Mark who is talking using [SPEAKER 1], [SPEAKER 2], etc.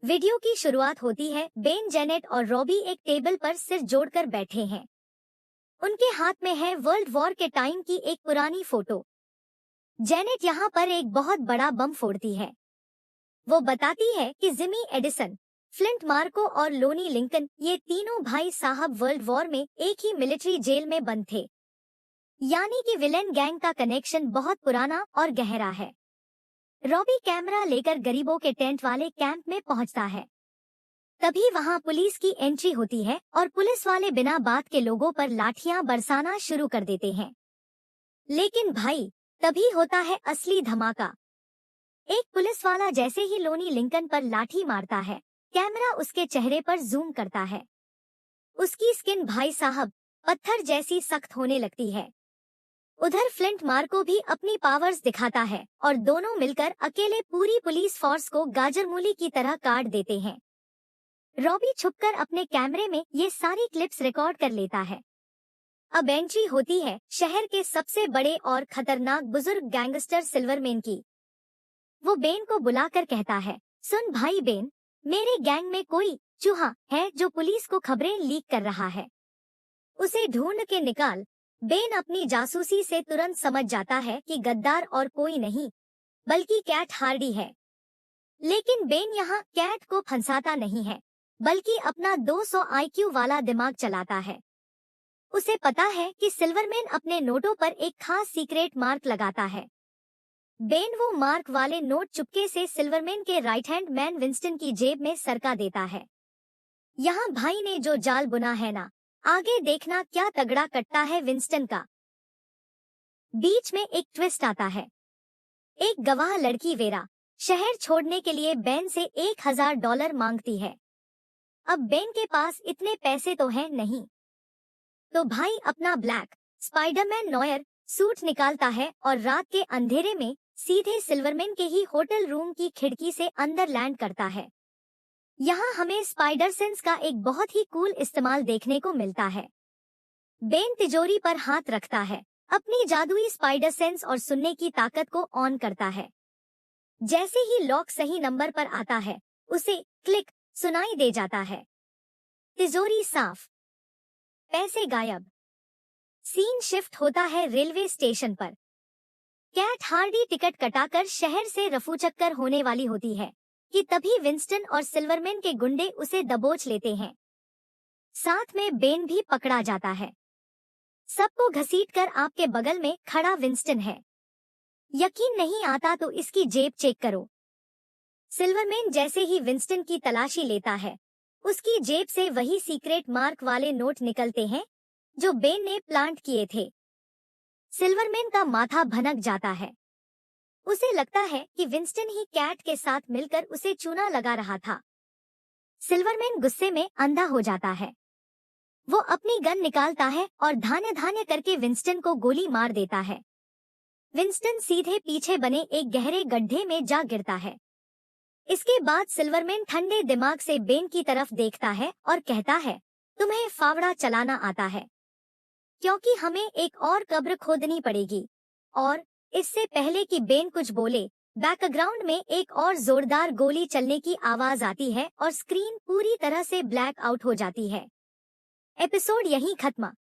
[SPEAKER 1] Video की शुरुआत होती है। बेन, जेनेट और रॉबी एक टेबल पर सिर जोड़कर बैठे हैं। उनके हाथ में है वर्ल्ड वॉर के टाइम की एक पुरानी फोटो। जेनेट यहाँ पर एक बहुत बड़ा बम फोड़ती है। वो बताती है कि जिमी एडिसन, फ्लिंट मार्को और लोनी लिंकन, ये तीनों भाई साहब वर्ल्ड वॉर में एक ही मिलिट्री जेल में बंद थे। यानी कि विलेन गैंग का कनेक्शन बहुत पुराना और गहरा है। रॉबी कैमरा लेकर गरीबों के टेंट वाले कैंप में पहुंचता है। तभी वहां पुलिस की एंट्री होती है और पुलिस वाले बिना बात के लोगों पर लाठियां बरसाना शुरू कर देते हैं। लेकिन भाई, तभी होता है असली धमाका। एक पुलिस वाला जैसे ही लोनी लिंकन पर लाठी मारता है, कैमरा उसके चेहरे पर जूम करता है। उसकी स्किन भाई साहब पत्थर जैसी सख्त होने लगती है। उधर फ्लिंट मार्को भी अपनी पावर्स दिखाता है और दोनों मिलकर अकेले पूरी पुलिस फोर्स को गाजरमूली की तरह काट देते हैं। रॉबी छुपकर अपने कैमरे में ये सारी क्लिप्स रिकॉर्ड कर लेता है। अब एंट्री होती है शहर के सबसे बड़े और खतरनाक बुजुर्ग गैंगस्टर सिल्वरमैन की। वो बेन को बुलाकर कहता है, सुन भाई बेन, मेरे गैंग में कोई चूहा है जो पुलिस को खबरें लीक कर रहा है। उसे ढूंढ के निकाल। बेन अपनी जासूसी से तुरंत समझ जाता है कि गद्दार और कोई नहीं बल्कि कैट हार्डी है। लेकिन बेन यहाँ कैट को फंसाता नहीं है, बल्कि अपना 200 IQ वाला दिमाग चलाता है। उसे पता है कि सिल्वरमैन अपने नोटों पर एक खास सीक्रेट मार्क लगाता है। बेन वो मार्क वाले नोट चुपके से सिल्वरमैन के राइट हैंड मैन विंस्टन की जेब में सरका देता है। यहाँ भाई ने जो जाल बुना है ना, आगे देखना क्या तगड़ा कटता है विंस्टन का। बीच में एक ट्विस्ट आता है। एक गवाह लड़की वेरा शहर छोड़ने के लिए बेन से $1000 मांगती है। अब बेन के पास इतने पैसे तो हैं नहीं, तो भाई अपना ब्लैक स्पाइडरमैन नॉयर सूट निकालता है और रात के अंधेरे में सीधे सिल्वरमैन के ही होटल रूम की खिड़की से अंदर लैंड करता है। यहाँ हमें स्पाइडर सेंस का एक बहुत ही कूल इस्तेमाल देखने को मिलता है। बेन तिजोरी पर हाथ रखता है, अपनी जादुई स्पाइडर सेंस और सुनने की ताकत को ऑन करता है। जैसे ही लॉक सही नंबर पर आता है, उसे क्लिक सुनाई दे जाता है। तिजोरी साफ, पैसे गायब। सीन शिफ्ट होता है रेलवे स्टेशन पर। कैट हार्डी टिकट कटाकर शहर से रफूचक्कर होने वाली होती है कि तभी विंस्टन और सिल्वरमैन के गुंडे उसे दबोच लेते हैं। साथ में बेन भी पकड़ा जाता है। सबको घसीटकर आपके बगल में खड़ा विंस्टन है। यकीन नहीं आता तो इसकी जेब चेक करो। सिल्वरमैन जैसे ही विंस्टन की तलाशी लेता है, उसकी जेब से वही सीक्रेट मार्क वाले नोट निकलते हैं जो बेन ने प्लांट किए थे। सिल्वरमैन का माथा भनक जाता है। उसे लगता है कि विंस्टन ही कैट के साथ मिलकर उसे चूना लगा रहा था। सिल्वरमैन गुस्से में अंधा हो जाता है। वो अपनी गन निकालता है और धाने धाने करके विंस्टन को गोली मार देता है। विंस्टन सीधे पीछे बने एक गहरे गड्ढे में जा गिरता है। इसके बाद सिल्वरमैन ठंडे दिमाग से बेन की तरफ देखता है और कहता है, तुम्हें फावड़ा चलाना आता है, क्योंकि हमें एक और कब्र खोदनी पड़ेगी। और इससे पहले कि बेन कुछ बोले, बैकग्राउंड में एक और जोरदार गोली चलने की आवाज आती है और स्क्रीन पूरी तरह से ब्लैक आउट हो जाती है। एपिसोड यहीं खत्म।